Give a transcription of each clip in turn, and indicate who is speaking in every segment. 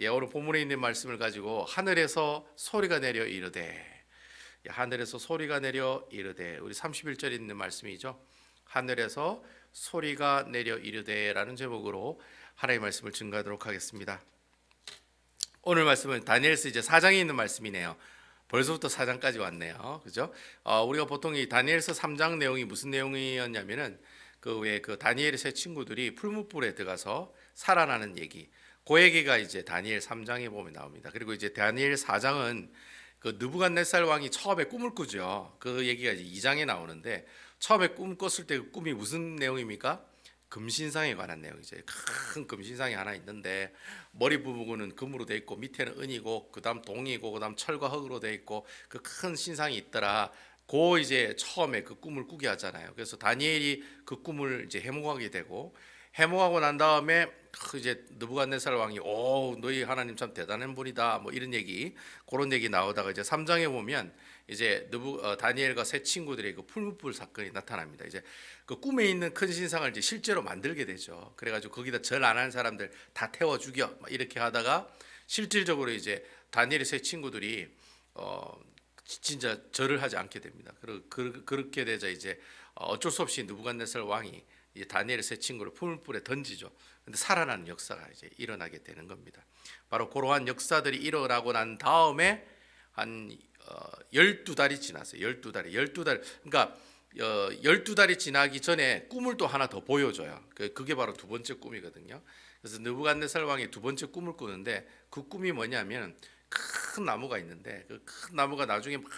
Speaker 1: 오늘 본문에 있는 말씀을 가지고 하늘에서 소리가 내려 이르되, 하늘에서 소리가 내려 이르되, 우리 31절에 있는 말씀이죠. 하늘에서 소리가 내려 이르되라는 제목으로 하나님의 말씀을 증거하도록 하겠습니다. 오늘 말씀은 다니엘서 이제 4장에 있는 말씀이네요. 벌써부터 4장까지 왔네요. 그죠? 우리가 보통 이 다니엘서 3장 내용이 무슨 내용이었냐면은 그 다니엘의 세 친구들이 풀무불에 들어가서 살아나는 얘기. 그 얘기가 이제 다니엘 3장에 보면 나옵니다. 그리고 이제 다니엘 4장은 그 느부갓네살 왕이 처음에 꿈을 꾸죠. 그 얘기가 이제 2장에 나오는데, 처음에 꿈 꿨을 때 그 꿈이 무슨 내용입니까? 금신상에 관한 내용이죠. 큰 금신상이 하나 있는데 머리 부분은 금으로 돼 있고 밑에는 은이고 그다음 동이고 그다음 철과 흙으로 돼 있고 그 큰 신상이 있더라. 고 이제 처음에 그 꿈을 꾸게 하잖아요. 그래서 다니엘이 그 꿈을 이제 해몽하게 되고, 해몽하고 난 다음에 이제 느부갓네살 왕이 오 너희 하나님 참 대단한 분이다 뭐 이런 얘기, 그런 얘기 나오다가 이제 3장에 보면 이제 다니엘과 세 친구들의 그 풀무불 사건이 나타납니다. 이제 그 꿈에 있는 큰 신상을 이제 실제로 만들게 되죠. 그래가지고 거기다 절 안 하는 사람들 다 태워 죽여 이렇게 하다가 실질적으로 이제 다니엘의 세 친구들이 진짜 절을 하지 않게 됩니다. 그렇게 되자 이제 어쩔 수 없이 느부갓네살 왕이 이제 다니엘의 세 친구를 풀무불에 던지죠. 근데 살아나는 역사가 이제 일어나게 되는 겁니다. 바로 그러한 역사들이 일어나고 난 다음에 한 12달이 지났어요. 12달. 그러니까 12달이 지나기 전에 꿈을 또 하나 더 보여줘요. 그게 바로 두 번째 꿈이거든요. 그래서 느부갓네살 왕이 두 번째 꿈을 꾸는데, 그 꿈이 뭐냐면 큰 나무가 있는데 그 큰 나무가 나중에 막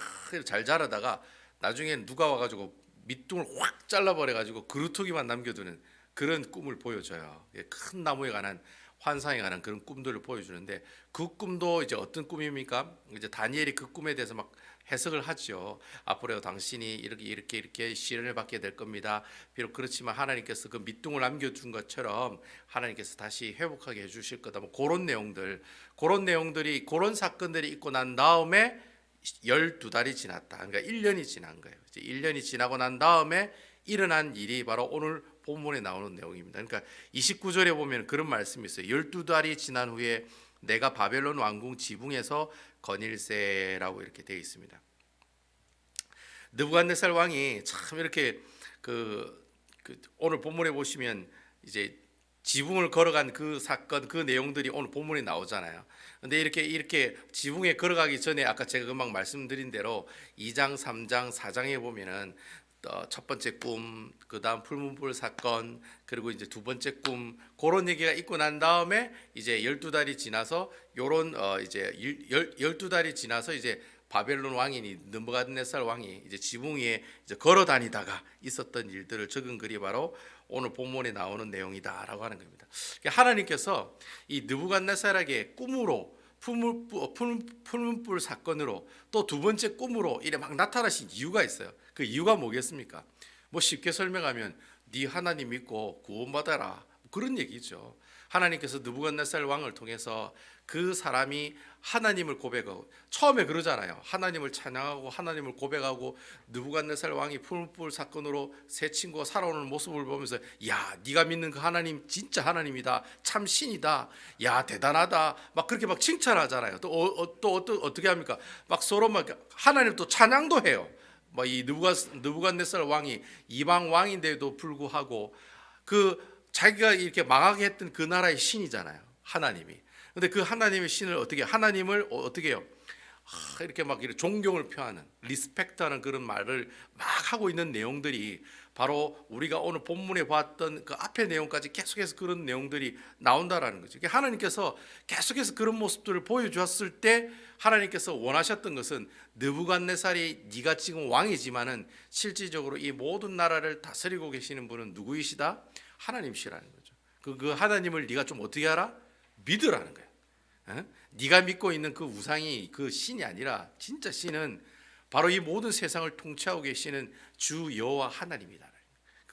Speaker 1: 잘 자라다가 나중에 누가 와가지고 밑둥을 확 잘라버려가지고 그루터기만 남겨두는 그런 꿈을 보여줘요. 큰 나무에 관한 환상에 관한 그런 꿈들을 보여주는데, 그 꿈도 이제 어떤 꿈입니까? 이제 다니엘이 그 꿈에 대해서 막 해석을 하죠. 앞으로 당신이 이렇게 시련을 받게 될 겁니다. 비록 그렇지만 하나님께서 그 밑둥을 남겨둔 것처럼 하나님께서 다시 회복하게 해주실 거다. 뭐 그런 내용들이 그런 사건들이 있고 난 다음에 12달이 지났다. 그러니까 1년이 지난 거예요. 이제 1년이 지나고 난 다음에 일어난 일이 바로 오늘 본문에 나오는 내용입니다. 그러니까 29절에 보면 그런 말씀이 있어요. 12달이 지난 후에 내가 바벨론 왕궁 지붕에서 거닐세라고 이렇게 되어 있습니다. 느부갓네살 왕이 참 이렇게 오늘 본문에 보시면 이제 지붕을 걸어간 그 사건, 그 내용들이 오늘 본문에 나오잖아요. 근데 이렇게 지붕에 걸어가기 전에 아까 제가 금방 말씀드린 대로 2장, 3장, 4장에 보면은 첫 번째 꿈, 그다음 풀무불 사건, 그리고 이제 두 번째 꿈, 그런 얘기가 있고 난 다음에 이제 12달이 지나서 요런 이제 12달이 지나서 이제 바벨론 왕이 느부갓네살 왕이 이제 지붕 위에 이제 걸어 다니다가 있었던 일들을 적은 글이 바로 오늘 본문에 나오는 내용이다라고 하는 겁니다. 하나님께서 이 느부갓네살에게 꿈으로 풀문불 사건으로 또 두 번째 꿈으로 이래 막 나타나신 이유가 있어요. 그 이유가 뭐겠습니까? 뭐 쉽게 설명하면 네 하나님 믿고 구원받아라, 그런 얘기죠. 하나님께서 느부갓네살 왕을 통해서 그 사람이 하나님을 고백하고, 처음에 그러잖아요. 하나님을 찬양하고 하나님을 고백하고 느부갓네살 왕이 풀무불 사건으로 세 친구가 살아오는 모습을 보면서 야 네가 믿는 그 하나님 진짜 하나님이다, 참 신이다, 야 대단하다, 막 그렇게 막 칭찬하잖아요. 또 어떻게 합니까? 막 서로 막 하나님 또 찬양도 해요. 뭐 이 느부갓네살 왕이 이방 왕인데도 불구하고 자기가 이렇게 망하게 했던 그 나라의 신이잖아요, 하나님이. 근데 그 하나님의 신을 하나님을 어떻게 해요? 이렇게 막 이렇게 존경을 표하는, 리스펙트하는 그런 말을 막 하고 있는 내용들이 바로 우리가 오늘 본문에 봤던 그 앞의 내용까지 계속해서 그런 내용들이 나온다라는 거죠. 하나님께서 계속해서 그런 모습들을 보여주었을 때 하나님께서 원하셨던 것은 느부갓네살이 네가 지금 왕이지만은 실질적으로 이 모든 나라를 다스리고 계시는 분은 누구이시다? 하나님이시라는 거죠. 그 하나님을 네가 좀 어떻게 하라? 믿으라는 거예요. 네가 믿고 있는 그 우상이 그 신이 아니라 진짜 신은 바로 이 모든 세상을 통치하고 계시는 주 여호와 하나님이다.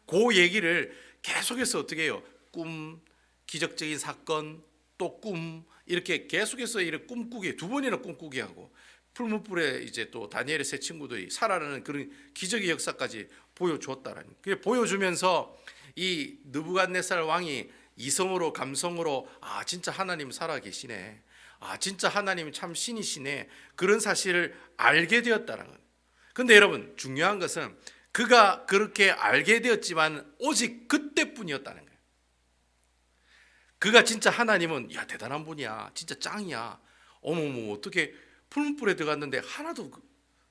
Speaker 1: 그 얘기를 계속해서 어떻게 해요? 꿈, 기적적인 사건, 또 꿈, 이렇게 계속해서 이렇게 꿈꾸게, 두 번이나 꿈꾸게 하고, 풀무불에 이제 또 다니엘의 세 친구들이 살아나는 그런 기적의 역사까지 보여주었다라는. 그게 보여주면서 이 느부갓네살 왕이 이성으로 감성으로 진짜 하나님 살아 계시네, 진짜 하나님이 참 신이시네, 그런 사실을 알게 되었다는 것. 근데 여러분, 중요한 것은 그가 그렇게 알게 되었지만 오직 그때뿐이었다는 거예요. 그가 진짜 하나님은 야 대단한 분이야, 진짜 짱이야, 어머머 어떻게 풀문불에 들어갔는데 하나도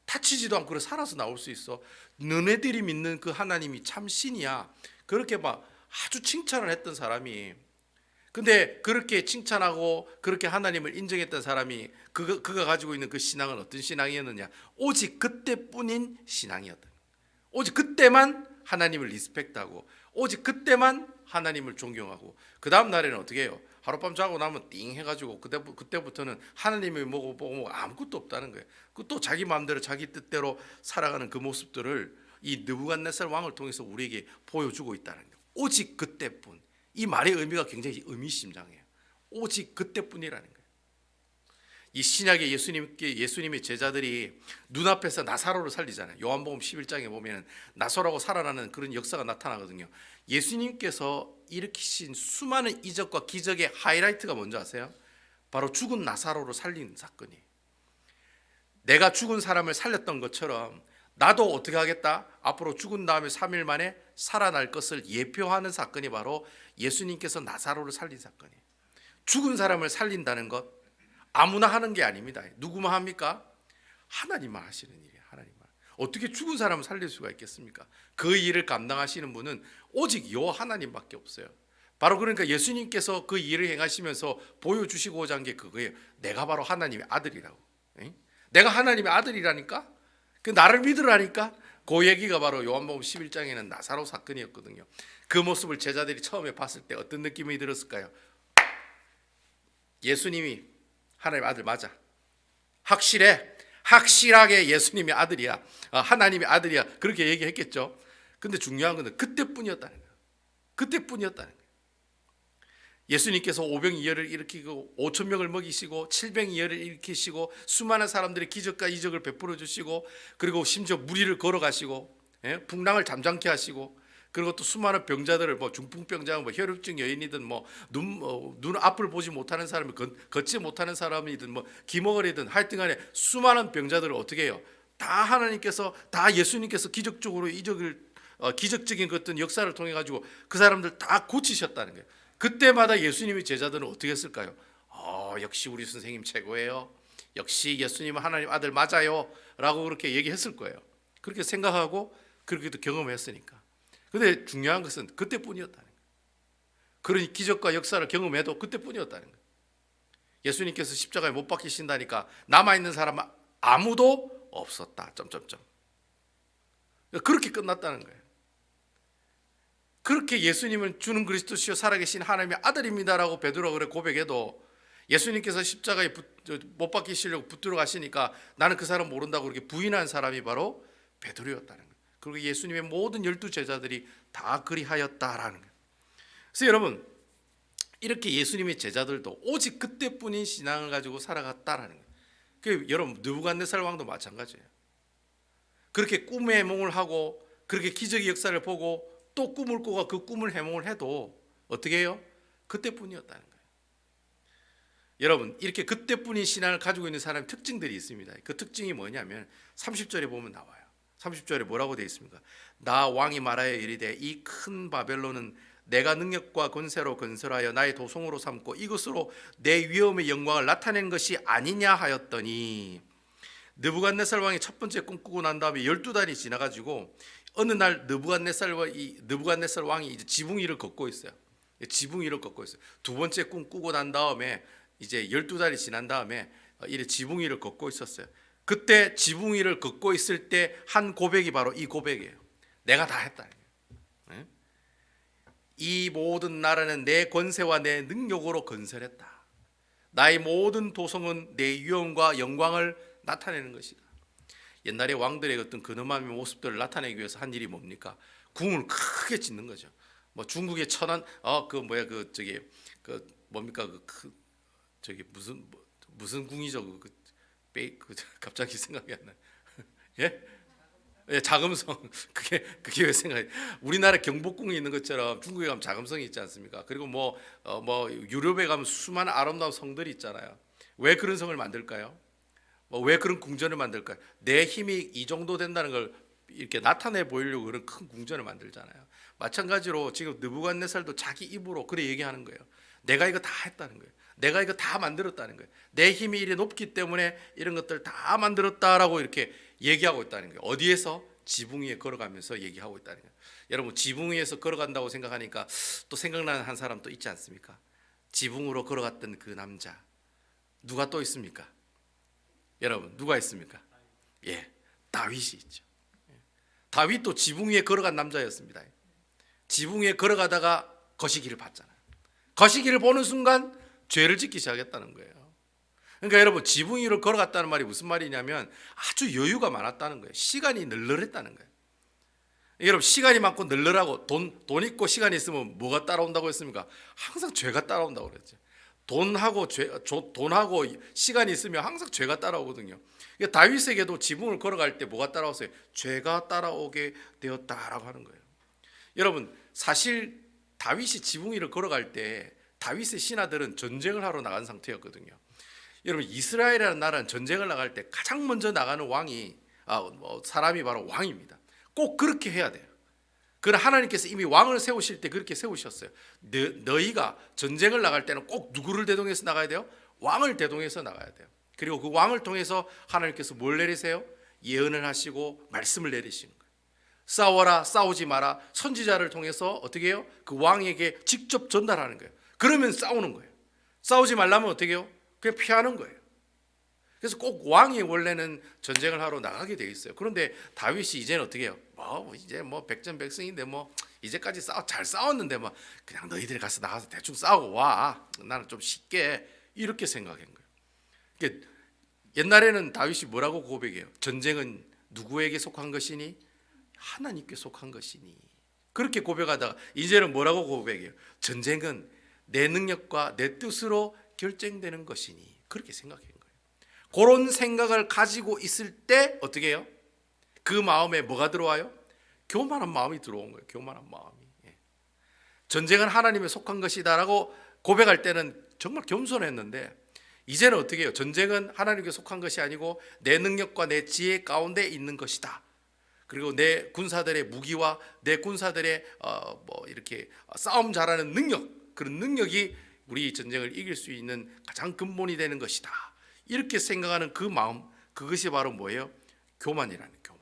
Speaker 1: 다치지도 않고 그래 살아서 나올 수 있어, 너네들이 믿는 그 하나님이 참 신이야, 그렇게 막 아주 칭찬을 했던 사람이, 근데 그렇게 칭찬하고 그렇게 하나님을 인정했던 사람이 그가 가지고 있는 그 신앙은 어떤 신앙이었느냐, 오직 그때뿐인 신앙이었다. 오직 그때만 하나님을 리스펙트하고 오직 그때만 하나님을 존경하고, 그 다음 날에는 어떻게 해요? 하룻밤 자고 나면 띵 해가지고 그때부터는 하나님이 뭐고 보고 아무것도 없다는 거예요. 또 자기 마음대로 자기 뜻대로 살아가는 그 모습들을 이 느부갓네살 왕을 통해서 우리에게 보여주고 있다는 거예요. 오직 그때뿐. 이 말의 의미가 굉장히 의미심장해요. 오직 그때뿐이라는 거예요. 이 신약의 예수님의 제자들이 눈앞에서 나사로를 살리잖아요. 요한복음 11장에 보면 나사로가 살아나는 그런 역사가 나타나거든요. 예수님께서 일으키신 수많은 이적과 기적의 하이라이트가 뭔지 아세요? 바로 죽은 나사로를 살린 사건이에요. 내가 죽은 사람을 살렸던 것처럼 나도 어떻게 하겠다? 앞으로 죽은 다음에 3일 만에 살아날 것을 예표하는 사건이 바로 예수님께서 나사로를 살린 사건이에요. 죽은 사람을 살린다는 것 아무나 하는 게 아닙니다. 누구만 합니까? 하나님만 하시는 일이에요. 하나님만. 어떻게 죽은 사람을 살릴 수가 있겠습니까? 그 일을 감당하시는 분은 오직 요 하나님밖에 없어요. 바로 그러니까 예수님께서 그 일을 행하시면서 보여주시고자 한 게 그거예요. 내가 바로 하나님의 아들이라고. 내가 하나님의 아들이라니까? 그 나를 믿으라니까? 그 얘기가 바로 요한복음 11장에는 나사로 사건이었거든요. 그 모습을 제자들이 처음에 봤을 때 어떤 느낌이 들었을까요? 예수님이 하나님의 아들 맞아. 확실하게 예수님의 아들이야. 하나님의 아들이야. 그렇게 얘기했겠죠. 근데 중요한 건 그때뿐이었다는 거예요. 그때뿐이었다는 거예요. 예수님께서 오병이어를 일으키고 5천 명을 먹이시고 700이어를 일으키시고 수많은 사람들의 기적과 이적을 베풀어 주시고, 그리고 심지어 무리를 걸어가시고 풍랑을 잠잠케 하시고, 그리고 또 수많은 병자들을 뭐 중풍병자, 뭐 혈육증 여인이든 눈 앞을 보지 못하는 사람이 걷지 못하는 사람이든 뭐 기머거리든 하여튼간에 수많은 병자들을 어떻게 해요? 다 하나님께서 다 예수님께서 기적적으로 기적적인 어떤 역사를 통해 가지고 그 사람들 다 고치셨다는 거예요. 그때마다 예수님의 제자들은 어떻게 했을까요? 역시 우리 선생님 최고예요. 역시 예수님은 하나님 아들 맞아요. 라고 그렇게 얘기했을 거예요. 그렇게 생각하고 그렇게도 경험했으니까. 근데 중요한 것은 그때뿐이었다는 거예요. 그러니 기적과 역사를 경험해도 그때뿐이었다는 거예요. 예수님께서 십자가에 못 박히신다니까 남아있는 사람 아무도 없었다. 그렇게 끝났다는 거예요. 그렇게 예수님은 주는 그리스도시요 살아계신 하나님의 아들입니다라고 베드로가 그래 고백해도 예수님께서 십자가에 못 박히시려고 붙들어 가시니까 나는 그 사람 모른다고 그렇게 부인한 사람이 바로 베드로였다는 거예요. 그리고 예수님의 모든 12 제자들이 다 그리하였다라는 거예요. 그래서 여러분, 이렇게 예수님의 제자들도 오직 그때뿐인 신앙을 가지고 살아갔다라는 거예요. 여러분, 느부갓네살 왕도 마찬가지예요. 그렇게 꿈의 해몽을 하고 그렇게 기적의 역사를 보고 또 꿈을 꾸고 그 꿈을 해몽을 해도 어떻게 해요? 그때뿐이었다는 거예요. 여러분, 이렇게 그때뿐인 신앙을 가지고 있는 사람의 특징들이 있습니다. 그 특징이 뭐냐면 30절에 보면 나와요. 30절에 뭐라고 되어 있습니까? 나 왕이 말하여 이르되 이 큰 바벨론은 내가 능력과 권세로 건설하여 나의 도성으로 삼고 이것으로 내 위엄의 영광을 나타낸 것이 아니냐 하였더니, 느부갓네살 왕이 첫 번째 꿈 꾸고 난 다음에 12달이 지나가지고 어느 날 느부갓네살 왕이 이제 지붕 위를 걷고 있어요. 지붕 위를 걷고 있어요. 두 번째 꿈 꾸고 난 다음에 이제 12달이 지난 다음에 이래 지붕 위를 걷고 있었어요. 그때 지붕 위를 걷고 있을 때 한 고백이 바로 이 고백이에요. 내가 다 했다. 이 모든 나라는 내 권세와 내 능력으로 건설했다. 나의 모든 도성은 내 위엄과 영광을 나타내는 것이다. 옛날에 왕들의 어떤 근엄함의 모습들을 나타내기 위해서 한 일이 뭡니까? 궁을 크게 짓는 거죠. 뭐 중국의 천안 뭡니까 저기 무슨 궁이죠? 갑자기 생각이 안 나. 예? 예, 자금성. 그게 왜 생각이? 우리나라 경복궁이 있는 것처럼 중국에 가면 자금성이 있지 않습니까? 그리고 뭐 유럽에 가면 수많은 아름다운 성들이 있잖아요. 왜 그런 성을 만들까요? 왜 그런 궁전을 만들까요? 내 힘이 이 정도 된다는 걸 이렇게 나타내 보이려고 그런 큰 궁전을 만들잖아요. 마찬가지로 지금 느부갓네살도 자기 입으로 그래 얘기하는 거예요. 내가 이거 다 했다는 거예요. 내가 이거 다 만들었다는 거예요. 내 힘이 이래 높기 때문에 이런 것들 다 만들었다라고 이렇게 얘기하고 있다는 거예요. 어디에서? 지붕 위에 걸어가면서 얘기하고 있다는 거예요. 여러분, 지붕 위에서 걸어간다고 생각하니까 또 생각나는 한 사람 또 있지 않습니까? 지붕으로 걸어갔던 그 남자, 누가 또 있습니까? 여러분, 누가 있습니까? 예, 다윗이 있죠. 다윗도 지붕 위에 걸어간 남자였습니다. 지붕 위에 걸어가다가 거시기를 봤잖아요. 거시기를 보는 순간 죄를 짓기 시작했다는 거예요. 그러니까 여러분, 지붕 위로 걸어갔다는 말이 무슨 말이냐면 아주 여유가 많았다는 거예요. 시간이 널널했다는 거예요. 여러분, 시간이 많고 널널하고 돈 있고 시간이 있으면 뭐가 따라온다고 했습니까? 항상 죄가 따라온다고 그랬죠. 돈하고 시간이 있으면 항상 죄가 따라오거든요. 그러니까 다윗에게도 지붕을 걸어갈 때 뭐가 따라왔어요? 죄가 따라오게 되었다라고 하는 거예요. 여러분, 사실 다윗이 지붕 위를 걸어갈 때 다윗의 신하들은 전쟁을 하러 나간 상태였거든요. 여러분, 이스라엘이라는 나라는 전쟁을 나갈 때 가장 먼저 나가는 사람이 바로 왕입니다. 꼭 그렇게 해야 돼요. 그러나 하나님께서 이미 왕을 세우실 때 그렇게 세우셨어요. 너희가 전쟁을 나갈 때는 꼭 누구를 대동해서 나가야 돼요? 왕을 대동해서 나가야 돼요. 그리고 그 왕을 통해서 하나님께서 뭘 내리세요? 예언을 하시고 말씀을 내리시는 거예요. 싸워라, 싸우지 마라. 선지자를 통해서 어떻게 해요? 그 왕에게 직접 전달하는 거예요. 그러면 싸우는 거예요. 싸우지 말라면 어떻게 해요? 그냥 피하는 거예요. 그래서 꼭 왕이 원래는 전쟁을 하러 나가게 돼 있어요. 그런데 다윗이 이제는 어떻게 해요? 이제 백전백승인데 이제까지 잘 싸웠는데 그냥 너희들이 나가서 대충 싸우고 와. 나는 좀 쉽게 이렇게 생각한 거예요. 그러니까 옛날에는 다윗이 뭐라고 고백해요? 전쟁은 누구에게 속한 것이니? 하나님께 속한 것이니. 그렇게 고백하다가 이제는 뭐라고 고백해요? 전쟁은 내 능력과 내 뜻으로 결정되는 것이니. 그렇게 생각한 거예요. 그런 생각을 가지고 있을 때 어떻게 해요? 그 마음에 뭐가 들어와요? 교만한 마음이 들어온 거예요. 교만한 마음이. 전쟁은 하나님에 속한 것이다라고 고백할 때는 정말 겸손했는데 이제는 어떻게 해요? 전쟁은 하나님께 속한 것이 아니고 내 능력과 내 지혜 가운데 있는 것이다. 그리고 내 군사들의 무기와 내 군사들의 이렇게 싸움 잘하는 능력, 그런 능력이 우리 전쟁을 이길 수 있는 가장 근본이 되는 것이다. 이렇게 생각하는 그 마음, 그것이 바로 뭐예요? 교만이라는 교만.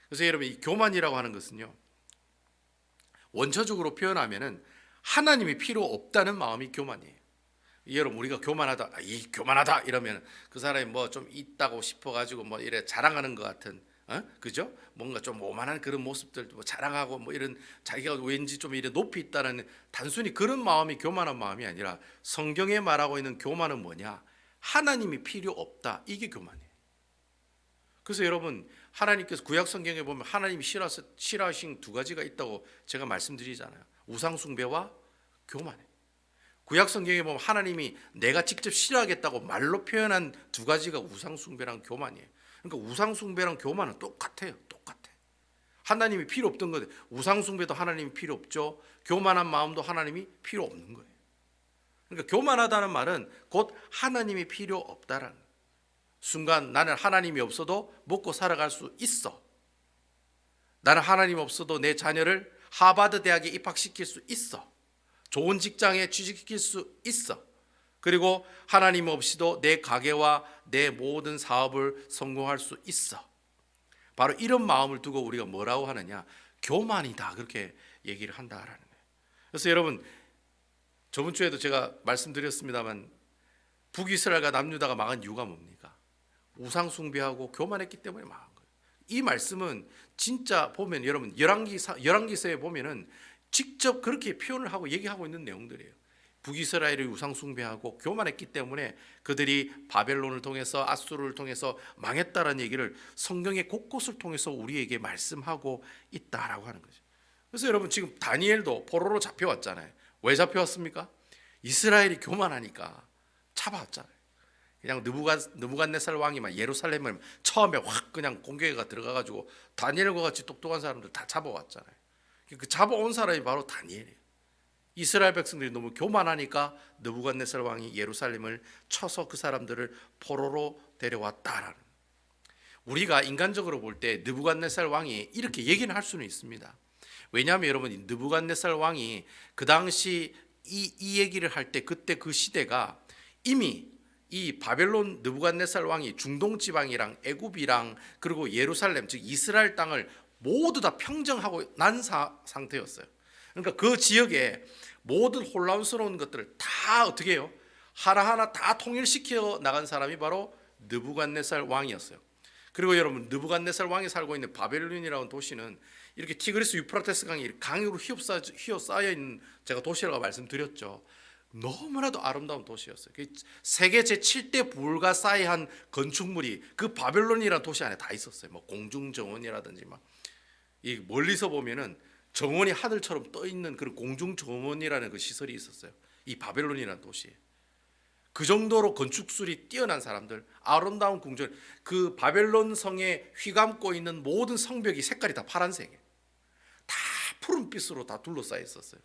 Speaker 1: 그래서 여러분, 이 교만이라고 하는 것은요, 원초적으로 표현하면은 하나님이 필요 없다는 마음이 교만이에요. 여러분, 우리가 교만하다, 교만하다 이러면 그 사람이 좀 있다고 싶어가지고 이래 자랑하는 것 같은, 그죠? 뭔가 좀 오만한 그런 모습들 자랑하고 이런 자기가 왠지 좀 이래 높이 있다는 단순히 그런 마음이 교만한 마음이 아니라 성경에 말하고 있는 교만은 뭐냐? 하나님이 필요 없다. 이게 교만이에요. 그래서 여러분, 하나님께서 구약 성경에 보면 하나님이 싫어하신 두 가지가 있다고 제가 말씀드리잖아요. 우상 숭배와 교만이에요. 구약 성경에 보면 하나님이 내가 직접 싫어하겠다고 말로 표현한 두 가지가 우상 숭배랑 교만이에요. 그러니까 우상 숭배랑 교만은 똑같아요. 똑같아. 하나님이 필요 없던 건데 우상 숭배도 하나님이 필요 없죠. 교만한 마음도 하나님이 필요 없는 거예요. 그러니까 교만하다는 말은 곧 하나님이 필요 없다라는 거예요. 순간 나는 하나님이 없어도 먹고 살아갈 수 있어. 나는 하나님 없어도 내 자녀를 하버드 대학에 입학시킬 수 있어. 좋은 직장에 취직시킬 수 있어. 그리고 하나님 없이도 내 가게와 내 모든 사업을 성공할 수 있어. 바로 이런 마음을 두고 우리가 뭐라고 하느냐? 교만이다. 그렇게 얘기를 한다라는 거예요. 그래서 여러분, 저번 주에도 제가 말씀드렸습니다만 북이스라엘과 남유다가 망한 이유가 뭡니까? 우상 숭배하고 교만했기 때문에 망한 거예요. 이 말씀은 진짜 보면 여러분 열왕기서에 보면은 직접 그렇게 표현을 하고 얘기하고 있는 내용들이에요. 북이스라엘이 우상 숭배하고 교만했기 때문에 그들이 바벨론을 통해서 아수르를 통해서 망했다라는 얘기를 성경의 곳곳을 통해서 우리에게 말씀하고 있다라고 하는 거죠. 그래서 여러분, 지금 다니엘도 포로로 잡혀왔잖아요. 왜 잡혀왔습니까? 이스라엘이 교만하니까 잡아왔잖아요. 그냥 느부갓네살 왕이 예루살렘을 처음에 확 그냥 공격해가 들어가가지고 다니엘과 같이 똑똑한 사람들 다 잡아왔잖아요. 그 잡아온 사람이 바로 다니엘이에요. 이스라엘 백성들이 너무 교만하니까 느부갓네살 왕이 예루살렘을 쳐서 그 사람들을 포로로 데려왔다라는. 우리가 인간적으로 볼 때 느부갓네살 왕이 이렇게 얘기는 할 수는 있습니다. 왜냐하면 여러분, 느부갓네살 왕이 그 당시 이 얘기를 할 때 그때 그 시대가 이미 이 바벨론 느부갓네살 왕이 중동 지방이랑 애굽이랑 그리고 예루살렘 즉 이스라엘 땅을 모두 다 평정하고 난 상태였어요. 그러니까 그 지역에 모든 혼란스러운 것들을 다 어떻게 해요? 하나하나 다 통일시켜 나간 사람이 바로 느부갓네살 왕이었어요. 그리고 여러분, 느부갓네살 왕이 살고 있는 바벨론이라는 도시는 이렇게 티그리스 유프라테스 강으로 휘어싸여 있는 제가 도시라고 말씀드렸죠. 너무나도 아름다운 도시였어요. 세계 제7대 불가사의한 건축물이 그 바벨론이라는 도시 안에 다 있었어요. 뭐 공중정원이라든지 막 이 멀리서 보면은 정원이 하늘처럼 떠 있는 그런 공중정원이라는 그 시설이 있었어요. 이 바벨론이라는 도시에. 그 정도로 건축술이 뛰어난 사람들, 아름다운 궁전, 그 바벨론 성에 휘감고 있는 모든 성벽이 색깔이 다 파란색이에요. 다 푸른빛으로 다 둘러싸여 있었어요.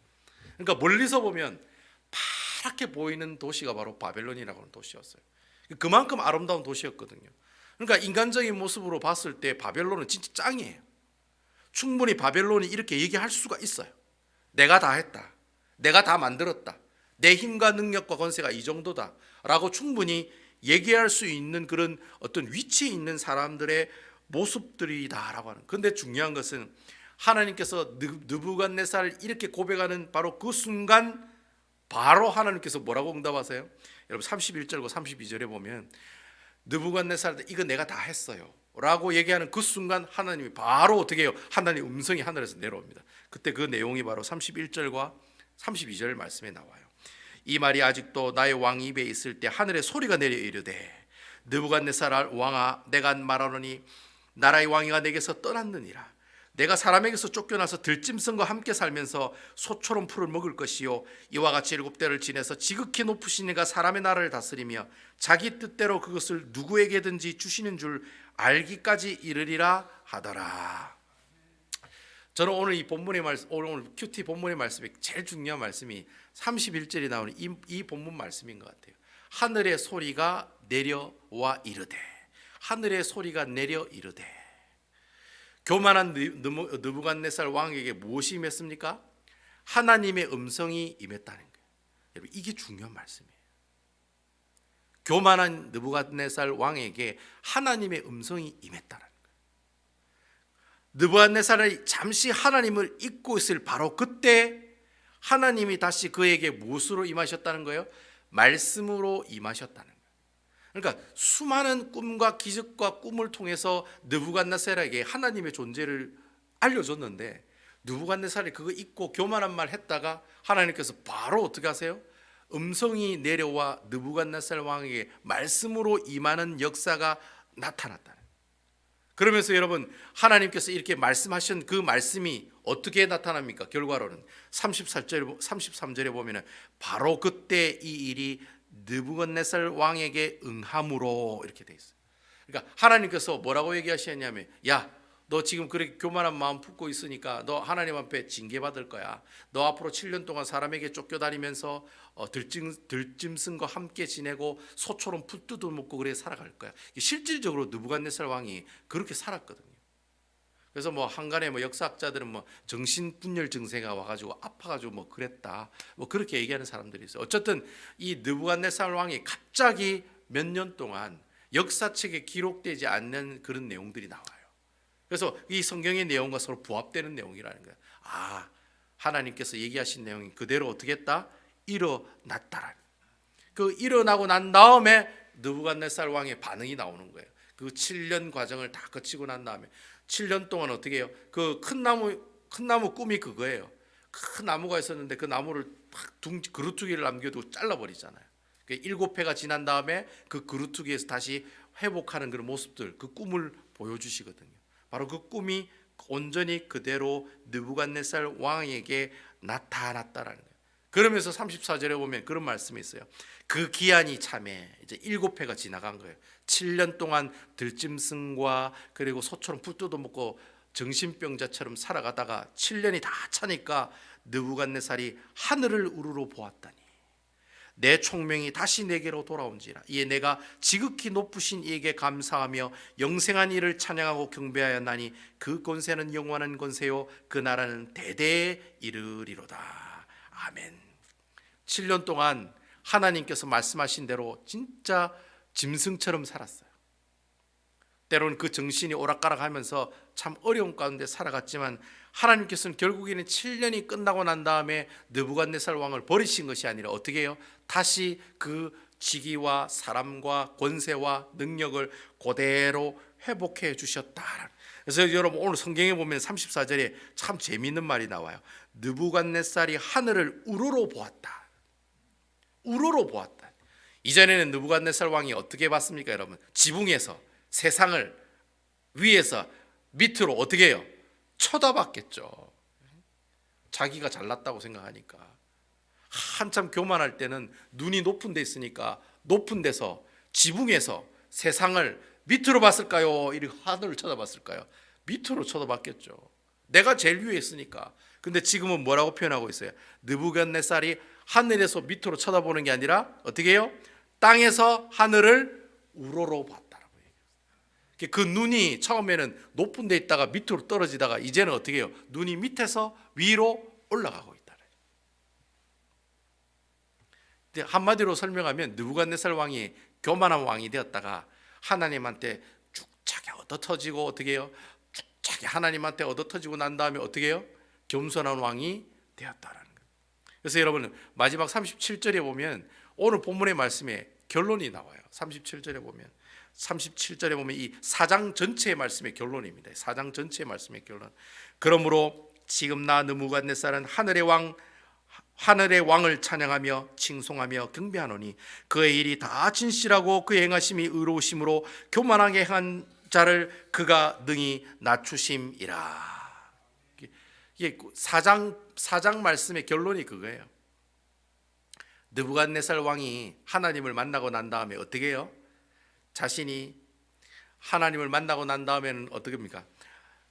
Speaker 1: 그러니까 멀리서 보면 파랗게 보이는 도시가 바로 바벨론이라고 하는 도시였어요. 그만큼 아름다운 도시였거든요. 그러니까 인간적인 모습으로 봤을 때 바벨론은 진짜 짱이에요. 충분히 바벨론이 이렇게 얘기할 수가 있어요. 내가 다 했다. 내가 다 만들었다. 내 힘과 능력과 권세가 이 정도다 라고 충분히 얘기할 수 있는 그런 어떤 위치에 있는 사람들의 모습들이다라고 하는. 그런데 중요한 것은 하나님께서 느부갓네살을 이렇게 고백하는 바로 그 순간 바로 하나님께서 뭐라고 응답하세요? 여러분 31절과 32절에 보면 느부갓네살 이거 내가 다 했어요 라고 얘기하는 그 순간 하나님이 바로 어떻게 해요? 하나님의 음성이 하늘에서 내려옵니다. 그때 그 내용이 바로 31절과 32절 말씀에 나와요. 이 말이 아직도 나의 왕 입에 있을 때 하늘에 소리가 내려 이르되 느부갓네살 왕아 내가 말하노니 나라의 왕이가 내게서 떠났느니라. 내가 사람에게서 쫓겨나서 들짐승과 함께 살면서 소처럼 풀을 먹을 것이요 이와 같이 7대를 지내서 지극히 높으신 이가 사람의 나라를 다스리며 자기 뜻대로 그것을 누구에게든지 주시는 줄 알기까지 이르리라 하더라. 저는 오늘 이 본문의 말씀, 오늘 큐티 본문의 말씀이 제일 중요한 말씀이 31절이 나오는 이 본문 말씀인 것 같아요. 하늘의 소리가 내려와 이르되, 하늘의 소리가 내려 이르되. 교만한 느부갓네살 왕에게 무엇이 임했습니까? 하나님의 음성이 임했다는 거예요. 여러분, 이게 중요한 말씀이에요. 교만한 느부갓네살 왕에게 하나님의 음성이 임했다는 거예요. 느부갓네살이 잠시 하나님을 잊고 있을 바로 그때 하나님이 다시 그에게 무엇으로 임하셨다는 거예요? 말씀으로 임하셨다는 거예요. 그러니까 수많은 꿈과 기적과 꿈을 통해서 느부갓네살에게 하나님의 존재를 알려줬는데 느부갓네살이 그거 잊고 교만한 말 했다가 하나님께서 바로 어떻게 하세요? 음성이 내려와 느부갓네살 왕에게 말씀으로 임하는 역사가 나타났다는 거예요. 그러면서 여러분, 하나님께서 이렇게 말씀하신 그 말씀이 어떻게 나타납니까? 결과로는 33절에 보면 바로 그때 이 일이 느부갓네살 왕에게 응함으로 이렇게 돼 있어요. 그러니까 하나님께서 뭐라고 얘기하시냐면, 야, 너 지금 그렇게 교만한 마음 품고 있으니까 너 하나님 앞에 징계받을 거야. 너 앞으로 7년 동안 사람에게 쫓겨다니면서 들짐승과 함께 지내고 소처럼 풀 뜯어먹고 그래 살아갈 거야. 실질적으로 느부갓네살 왕이 그렇게 살았거든요. 그래서 뭐 한간에 뭐 역사학자들은 뭐 정신분열 증세가 와가지고 아파가지고 뭐 그랬다, 뭐 그렇게 얘기하는 사람들이 있어요. 어쨌든 이 느부갓네살 왕이 갑자기 몇 년 동안 역사책에 기록되지 않는 그런 내용들이 나와요. 그래서 이 성경의 내용과 서로 부합되는 내용이라는 거예요. 아, 하나님께서 얘기하신 내용이 그대로 어떻게 했다? 일어났다라는. 그 일어나고 난 다음에 느부갓네살 왕의 반응이 나오는 거예요. 그 7년 과정을 다 거치고 난 다음에 7년 동안 어떻게 해요? 그 큰 나무 꿈이 그거예요. 큰 나무가 있었는데 그 나무를 그루터기를 남겨두고 잘라버리잖아요. 7회가 지난 다음에 그 그루터기에서 다시 회복하는 그런 모습들, 그 꿈을 보여주시거든요. 바로 그 꿈이 온전히 그대로 느부갓네살 왕에게 나타났다라는 거예요. 그러면서 34절에 보면 그런 말씀이 있어요. 그 기한이 참에 이제 7회가 지나간 거예요. 7년 동안 들짐승과 그리고 소처럼 풀 뜯어먹고 정신병자처럼 살아가다가 7년이 다 차니까 느부갓네살이 하늘을 우러러 보았다니 내 총명이 다시 내게로 돌아온지라. 이에 내가 지극히 높으신 이에게 감사하며 영생한 이를 찬양하고 경배하였나니 그 권세는 영원한 권세요 그 나라는 대대에 이르리로다. 아멘. 7년 동안 하나님께서 말씀하신 대로 진짜 짐승처럼 살았어요. 때로는 그 정신이 오락가락하면서 참 어려운 가운데 살아갔지만 하나님께서는 결국에는 7년이 끝나고 난 다음에 느부갓네살 왕을 버리신 것이 아니라 어떻게 해요? 다시 그 직위와 사람과 권세와 능력을 그대로 회복해 주셨다. 그래서 여러분 오늘 성경에 보면 34절에 참 재미있는 말이 나와요. 느부갓네살이 하늘을 우러러 보았다. 우러러 보았다. 이전에는 느부갓네살 왕이 어떻게 봤습니까, 여러분? 지붕에서 세상을 위에서 밑으로 어떻게 해요? 쳐다봤겠죠. 자기가 잘났다고 생각하니까. 한참 교만할 때는 눈이 높은 데 있으니까 높은 데서 지붕에서 세상을 밑으로 봤을까요? 이렇게 하늘을 쳐다봤을까요? 밑으로 쳐다봤겠죠. 내가 제일 위에 있으니까. 근데 지금은 뭐라고 표현하고 있어요? 느부갓네살이 하늘에서 밑으로 쳐다보는 게 아니라 어떻게 해요? 땅에서 하늘을 우러러 봤다라고 얘기해요. 그 눈이 처음에는 높은 데 있다가 밑으로 떨어지다가 이제는 어떻게 해요? 눈이 밑에서 위로 올라가고 있다. 한마디로 설명하면 느부갓네살 왕이 교만한 왕이 되었다가 하나님한테 쭉차게 얻어터지고 어떻게 해요? 쭉차게 하나님한테 얻어터지고 난 다음에 어떻게 해요? 겸손한 왕이 되었다라는 거예요. 그래서 여러분 마지막 37절에 보면 오늘 본문의 말씀에 결론이 나와요. 37절에 보면 이 4장 전체의 말씀의 결론입니다. 4장 전체의 말씀의 결론. 그러므로 지금 나 느부갓네살은 하늘의 왕을 찬양하며 칭송하며 경배하노니 그의 일이 다 진실하고 그의 행하심이 의로우심으로 교만하게 행한 자를 그가 능히 낮추심이라. 이게 4장 말씀의 결론이 그거예요. 느부갓네살 왕이 하나님을 만나고 난 다음에 어떻게 해요? 자신이 하나님을 만나고 난 다음에는 어떻게 합니까?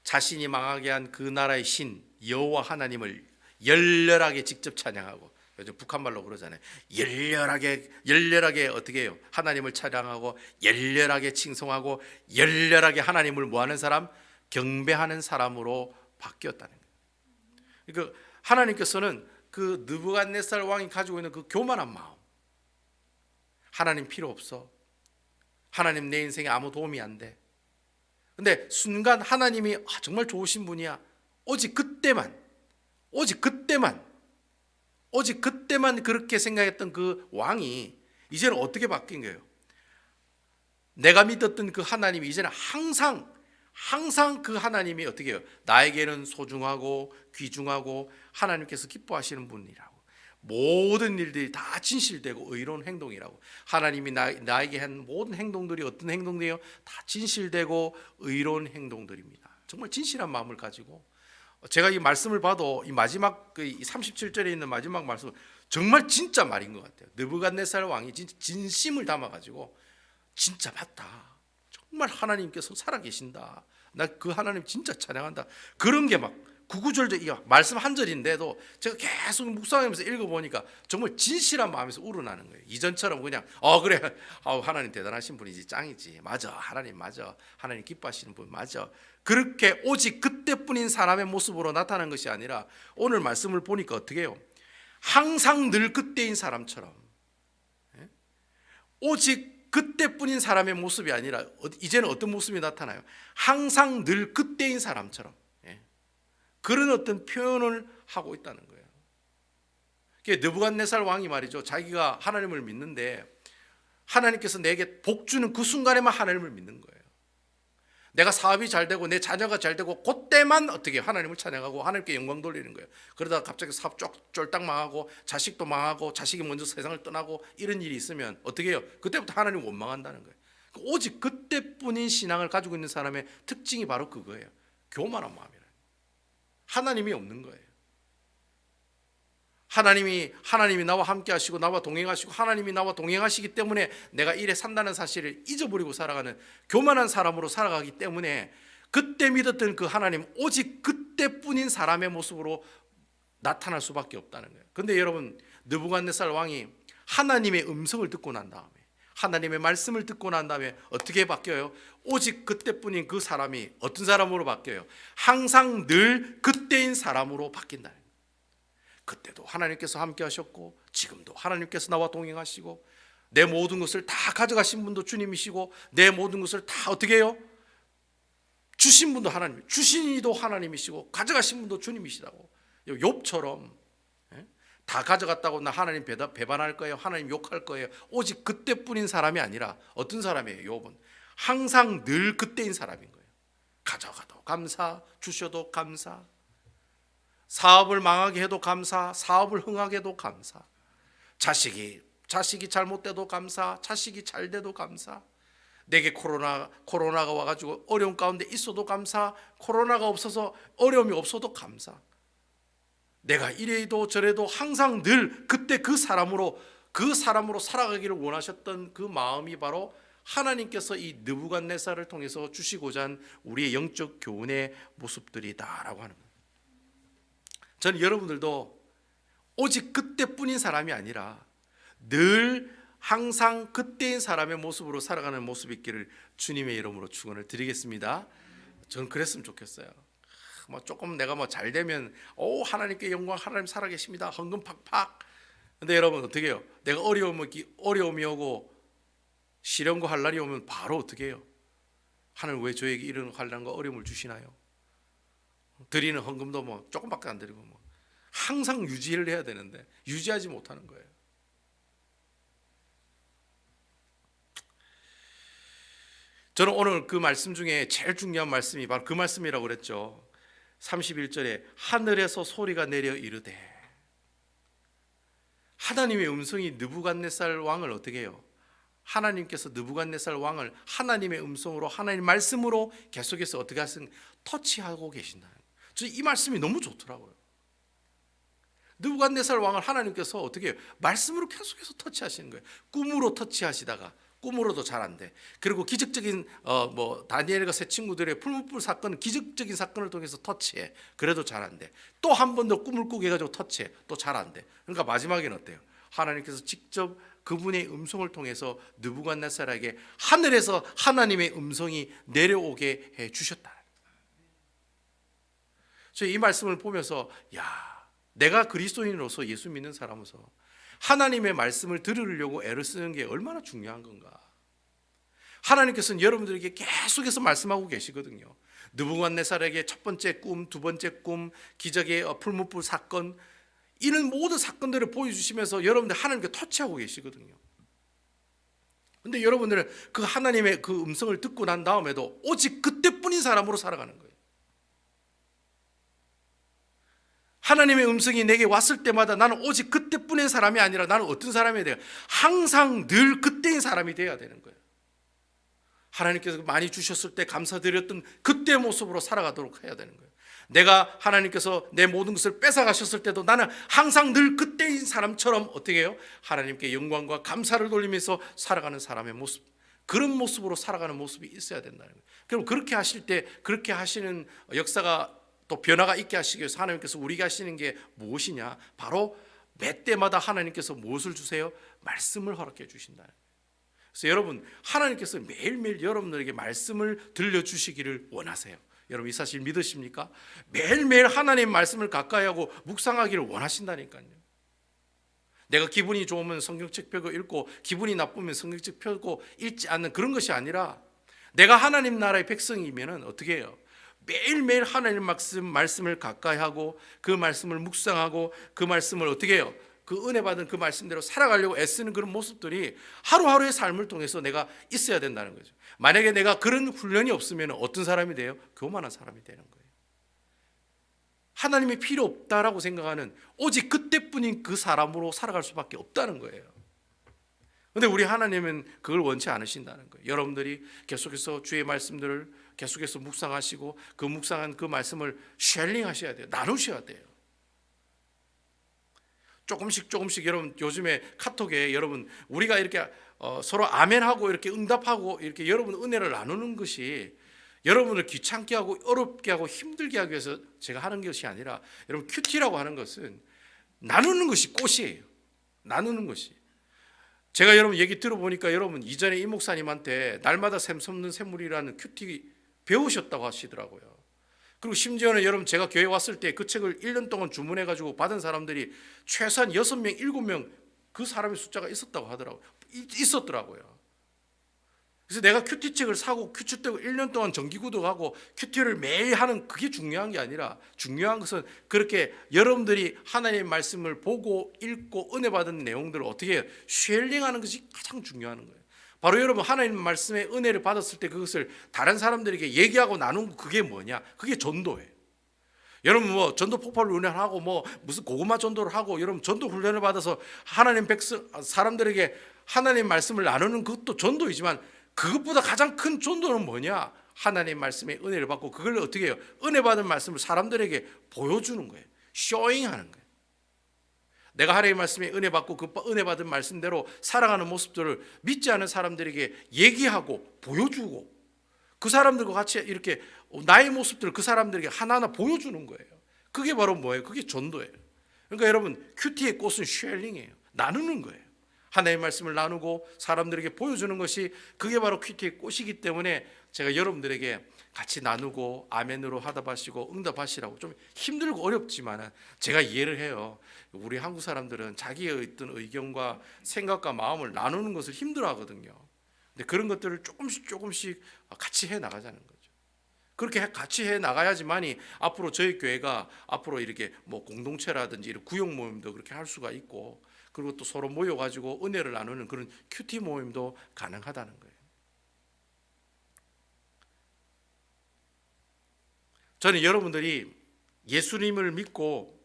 Speaker 1: 자신이 망하게 한 그 나라의 신 여호와 하나님을 열렬하게 직접 찬양하고, 요즘 북한말로 그러잖아요. 열렬하게 어떻게 해요? 하나님을 찬양하고 열렬하게 칭송하고 열렬하게 하나님을 뭐하는 사람? 경배하는 사람으로 바뀌었다는 거예요. 그러니까 하나님께서는 그 느부갓네살 왕이 가지고 있는 그 교만한 마음, 하나님 필요 없어, 하나님 내 인생에 아무 도움이 안 돼. 근데 순간 하나님이 정말 좋으신 분이야. 오직 그때만 그렇게 생각했던 그 왕이 이제는 어떻게 바뀐 거예요? 내가 믿었던 그 하나님이 이제는 항상 그 하나님이 어떻게 해요? 나에게는 소중하고 귀중하고 하나님께서 기뻐하시는 분이라고. 모든 일들이 다 진실되고 의로운 행동이라고. 하나님이 나에게 한 모든 행동들이 어떤 행동이에요? 다 진실되고 의로운 행동들입니다. 정말 진실한 마음을 가지고 제가 이 말씀을 봐도 이 마지막 그 37절에 있는 마지막 말씀 정말 진짜 말인 것 같아요. 느부갓네살 왕이 진짜 진심을 담아가지고 진짜 맞다. 정말 하나님께서 살아계신다. 나 그 하나님 진짜 찬양한다. 그런 게 막 구구절절 말씀 한 절인데도 제가 계속 묵상하면서 읽어보니까 정말 진실한 마음에서 우러나는 거예요. 이전처럼 그냥 그래 하나님 대단하신 분이지, 짱이지, 맞아, 하나님 맞아, 하나님 기뻐하시는 분 맞아, 그렇게 오직 그때뿐인 사람의 모습으로 나타나는 것이 아니라 오늘 말씀을 보니까 어떻게 해요? 항상 늘 그때인 사람처럼, 오직 그때뿐인 사람의 모습이 아니라 이제는 어떤 모습이 나타나요? 항상 늘 그때인 사람처럼, 그런 어떤 표현을 하고 있다는 거예요. 느부갓네살 왕이 말이죠, 자기가 하나님을 믿는데 하나님께서 내게 복 주는 그 순간에만 하나님을 믿는 거예요. 내가 사업이 잘 되고 내 자녀가 잘 되고 그때만 어떻게 하나님을 찬양하고 하나님께 영광 돌리는 거예요. 그러다가 갑자기 사업 쫄딱 망하고 자식도 망하고 자식이 먼저 세상을 떠나고 이런 일이 있으면 어떻게 해요? 그때부터 하나님을 원망한다는 거예요. 오직 그때뿐인 신앙을 가지고 있는 사람의 특징이 바로 그거예요. 교만한 마음이에요. 하나님이 없는 거예요. 하나님이 나와 함께 하시고 나와 동행하시고 하나님이 나와 동행하시기 때문에 내가 이래 산다는 사실을 잊어버리고 살아가는 교만한 사람으로 살아가기 때문에 그때 믿었던 그 하나님, 오직 그때뿐인 사람의 모습으로 나타날 수밖에 없다는 거예요. 근데 여러분, 느부갓네살 왕이 하나님의 음성을 듣고 난 다음에, 하나님의 말씀을 듣고 난 다음에 어떻게 바뀌어요? 오직 그때뿐인 그 사람이 어떤 사람으로 바뀌어요? 항상 늘 그때인 사람으로 바뀐다는 거예요. 그때도 하나님께서 함께 하셨고 지금도 하나님께서 나와 동행하시고 내 모든 것을 다 가져가신 분도 주님이시고 내 모든 것을 다 어떻게 해요? 주신 분도 하나님, 주신 이도 하나님이시고 가져가신 분도 주님이시라고. 욥처럼 다 가져갔다고 나 하나님 배반할 거예요, 하나님 욕할 거예요. 오직 그때뿐인 사람이 아니라 어떤 사람이에요? 욥은 항상 늘 그때인 사람인 거예요. 가져가도 감사, 주셔도 감사, 사업을 망하게 해도 감사, 사업을 흥하게 해도 감사, 자식이 잘못돼도 감사, 자식이 잘 돼도 감사, 내게 코로나가 와가지고 어려움 가운데 있어도 감사, 코로나가 없어서 어려움이 없어도 감사. 내가 이래도 저래도 항상 늘 그때 그 사람으로 살아가기를 원하셨던 그 마음이 바로 하나님께서 이 느부갓네살을 통해서 주시고자 한 우리의 영적 교훈의 모습들이다라고 하는 거예요. 저는 여러분들도 오직 그때뿐인 사람이 아니라 늘 항상 그때인 사람의 모습으로 살아가는 모습이 있기를 주님의 이름으로 축원을 드리겠습니다. 저는 그랬으면 좋겠어요. 조금 내가 잘 되면 하나님께 영광, 하나님 살아계십니다, 헌금 팍팍. 근데 여러분 어떻게 해요? 내가 어려움이 오고 시련과 환난이 오면 바로 어떻게 해요? 하나님 왜 저에게 이런 환난과 어려움을 주시나요? 드리는 헌금도 조금밖에 안 드리고 항상 유지를 해야 되는데 유지하지 못하는 거예요. 저는 오늘 그 말씀 중에 제일 중요한 말씀이 바로 그 말씀이라고 그랬죠. 31절에 하늘에서 소리가 내려 이르되, 하나님의 음성이 느부갓네살 왕을 어떻게 해요? 하나님께서 느부갓네살 왕을 하나님의 음성으로, 하나님 말씀으로 계속해서 어떻게 하신 터치하고 계신다는 거예요. 저 이 말씀이 너무 좋더라고요. 느부갓네살 왕을 하나님께서 어떻게 해요? 말씀으로 계속해서 터치하시는 거예요. 꿈으로 터치하시다가 꿈으로도 잘 안 돼. 그리고 기적적인 다니엘과 세 친구들의 풀무불 사건, 기적적인 사건을 통해서 터치해. 그래도 잘 안 돼. 또 한 번 더 꿈을 꾸게 해가지고 터치해. 또 잘 안 돼. 그러니까 마지막에는 어때요? 하나님께서 직접 그분의 음성을 통해서 느부갓네살에게 하늘에서 하나님의 음성이 내려오게 해 주셨다. 저이 말씀을 보면서 내가 그리스도인으로서 예수 믿는 사람으로서 하나님의 말씀을 들으려고 애를 쓰는 게 얼마나 중요한 건가. 하나님께서는 여러분들에게 계속해서 말씀하고 계시거든요. 느부갓네살에게 첫 번째 꿈, 두 번째 꿈, 기적의 풀무불 사건, 이런 모든 사건들을 보여주시면서 여러분들 하나님께 터치하고 계시거든요. 근데 여러분들은 그 하나님의 그 음성을 듣고 난 다음에도 오직 그때뿐인 사람으로 살아가는 거예요. 하나님의 음성이 내게 왔을 때마다 나는 오직 그때뿐인 사람이 아니라 나는 어떤 사람이 돼요? 항상 늘 그때인 사람이 돼야 되는 거예요. 하나님께서 많이 주셨을 때 감사드렸던 그때의 모습으로 살아가도록 해야 되는 거예요. 내가 하나님께서 내 모든 것을 뺏어가셨을 때도 나는 항상 늘 그때인 사람처럼 어떻게 해요? 하나님께 영광과 감사를 돌리면서 살아가는 사람의 모습, 그런 모습으로 살아가는 모습이 있어야 된다는 거예요. 그럼 그렇게 하실 때, 그렇게 하시는 역사가 또 변화가 있게 하시기 위해서 하나님께서 우리가 하시는 게 무엇이냐? 바로 매 때마다 하나님께서 무엇을 주세요? 말씀을 허락해 주신다는 거예요. 그래서 여러분, 하나님께서 매일매일 여러분들에게 말씀을 들려주시기를 원하세요. 여러분 이 사실 믿으십니까? 매일매일 하나님의 말씀을 가까이 하고 묵상하기를 원하신다니까요. 내가 기분이 좋으면 성경책 펴고 읽고 기분이 나쁘면 성경책 펴고 읽지 않는 그런 것이 아니라, 내가 하나님 나라의 백성이면 어떻게 해요? 매일매일 하나님 말씀을 가까이 하고 그 말씀을 묵상하고 그 말씀을 어떻게 해요? 그 은혜 받은 그 말씀대로 살아가려고 애쓰는 그런 모습들이 하루하루의 삶을 통해서 내가 있어야 된다는 거죠. 만약에 내가 그런 훈련이 없으면 어떤 사람이 돼요? 교만한 사람이 되는 거예요. 하나님이 필요 없다라고 생각하는, 오직 그때뿐인 그 사람으로 살아갈 수밖에 없다는 거예요. 그런데 우리 하나님은 그걸 원치 않으신다는 거예요. 여러분들이 계속해서 주의 말씀들을 계속해서 묵상하시고 그 묵상한 그 말씀을 쉐어링하셔야 돼요. 나누셔야 돼요. 조금씩 여러분, 요즘에 카톡에 여러분 우리가 이렇게 서로 아멘하고 이렇게 응답하고 이렇게 여러분 은혜를 나누는 것이 여러분을 귀찮게 하고 어렵게 하고 힘들게 하기 위해서 제가 하는 것이 아니라, 여러분 큐티라고 하는 것은 나누는 것이 꽃이에요. 나누는 것이. 제가 여러분 얘기 들어보니까 여러분 이전에 이 목사님한테 날마다 샘솟는 샘물이라는 큐티 배우셨다고 하시더라고요. 그리고 심지어는 여러분 제가 교회 왔을 때 그 책을 1년 동안 주문해가지고 받은 사람들이 최소한 6명, 7명 그 사람의 숫자가 있었더라고요. 그래서 내가 큐티 책을 사고 큐티 책을 1년 동안 정기구독하고 큐티를 매일 하는 그게 중요한 게 아니라, 중요한 것은 그렇게 여러분들이 하나님의 말씀을 보고 읽고 은혜 받은 내용들을 어떻게 해요? 쉐어링하는 것이 가장 중요한 거예요. 바로 여러분 하나님 말씀의 은혜를 받았을 때 그것을 다른 사람들에게 얘기하고 나누는 그게 뭐냐? 그게 전도예요. 여러분 뭐 전도 폭발 훈련하고 뭐 무슨 고구마 전도를 하고 여러분 전도 훈련을 받아서 하나님 백성 사람들에게 하나님 말씀을 나누는 그것도 전도이지만, 그것보다 가장 큰 전도는 뭐냐? 하나님 말씀의 은혜를 받고 그걸 어떻게 해요? 은혜 받은 말씀을 사람들에게 보여주는 거예요. 쇼잉하는 거예요. 내가 하나님의 말씀에 은혜 받고 그 은혜 받은 말씀대로 살아가는 모습들을 믿지 않은 사람들에게 얘기하고 보여주고, 그 사람들과 같이 이렇게 나의 모습들을 그 사람들에게 하나하나 보여주는 거예요. 그게 바로 뭐예요? 그게 전도예요. 그러니까 여러분 큐티의 꽃은 쉐어링이에요. 나누는 거예요. 하나님의 말씀을 나누고 사람들에게 보여주는 것이 그게 바로 큐티의 꽃이기 때문에 제가 여러분들에게 같이 나누고 아멘으로 하답하시고 응답하시라고, 좀 힘들고 어렵지만 제가 이해를 해요. 우리 한국 사람들은 자기의 어떤 의견과 생각과 마음을 나누는 것을 힘들어하거든요. 근데 그런 것들을 조금씩 같이 해 나가자는 거죠. 그렇게 같이 해 나가야지만이 앞으로 저희 교회가 앞으로 이렇게 뭐 공동체라든지 이런 구역 모임도 그렇게 할 수가 있고, 그리고 또 서로 모여가지고 은혜를 나누는 그런 큐티 모임도 가능하다는 거예요. 저는 여러분들이 예수님을 믿고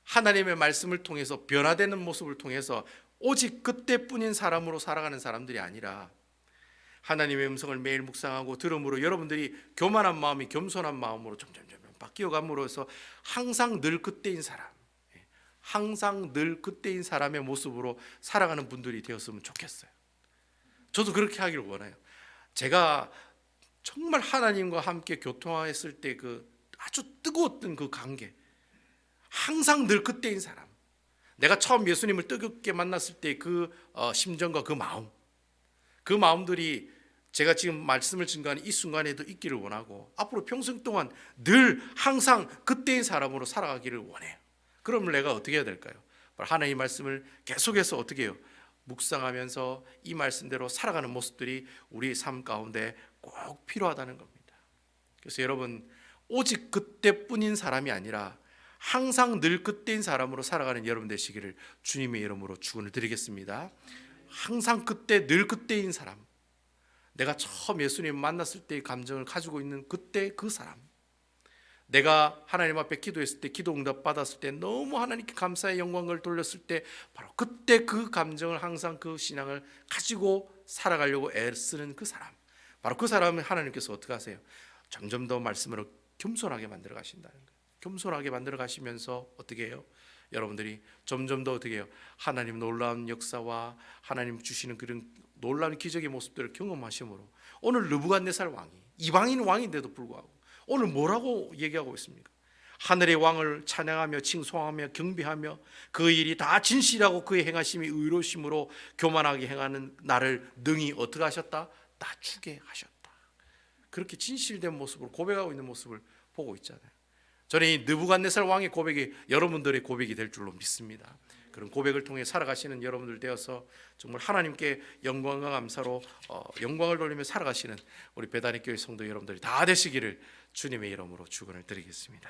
Speaker 1: 하나님의 말씀을 통해서 변화되는 모습을 통해서 오직 그때뿐인 사람으로 살아가는 사람들이 아니라, 하나님의 음성을 매일 묵상하고 들음으로 여러분들이 교만한 마음이 겸손한 마음으로 점점 바뀌어감으로써 항상 늘 그때인 사람, 항상 늘 그때인 사람의 모습으로 살아가는 분들이 되었으면 좋겠어요. 저도 그렇게 하기를 원해요. 제가 정말 하나님과 함께 교통했을 때 그 아주 뜨거웠던 그 관계, 항상 늘 그때인 사람, 내가 처음 예수님을 뜨겁게 만났을 때 그 심정과 그 마음들이 제가 지금 말씀을 증거하는 이 순간에도 있기를 원하고, 앞으로 평생 동안 늘 항상 그때인 사람으로 살아가기를 원해요. 그러면 내가 어떻게 해야 될까요? 하나님의 말씀을 계속해서 어떻게 해요? 묵상하면서 이 말씀대로 살아가는 모습들이 우리 삶 가운데 꼭 필요하다는 겁니다. 그래서 여러분 오직 그때뿐인 사람이 아니라 항상 늘 그때인 사람으로 살아가는 여러분 되시기를 주님의 이름으로 축원을 드리겠습니다. 항상 그때 늘 그때인 사람, 내가 처음 예수님 만났을 때의 감정을 가지고 있는 그때 그 사람, 내가 하나님 앞에 기도했을 때 기도 응답 받았을 때 너무 하나님께 감사의 영광을 돌렸을 때 바로 그때 그 감정을 항상 그 신앙을 가지고 살아가려고 애쓰는 그 사람, 바로 그 사람을 하나님께서 어떻게 하세요? 점점 더 말씀으로 겸손하게 만들어 가신다는 거예요. 겸손하게 만들어 가시면서 어떻게 해요? 여러분들이 점점 더 어떻게 해요? 하나님 놀라운 역사와 하나님 주시는 그런 놀라운 기적의 모습들을 경험하심으로 오늘 느부갓네살 왕이 이방인 왕인데도 불구하고 오늘 뭐라고 얘기하고 있습니까? 하늘의 왕을 찬양하며 칭송하며 경배하며 그 일이 다 진실하고 그의 행하심이 의로우심으로 교만하게 행하는 나를 능히 어떻게 하셨다? 낮추게 하셨다. 그렇게 진실된 모습으로 고백하고 있는 모습을 보고 있잖아요. 저는 이 느부갓네살 왕의 고백이 여러분들의 고백이 될 줄로 믿습니다. 그런 고백을 통해 살아가시는 여러분들 되어서 정말 하나님께 영광과 감사로 영광을 돌리며 살아가시는 우리 베다니 교회 성도 여러분들이 다 되시기를 주님의 이름으로 축원을 드리겠습니다.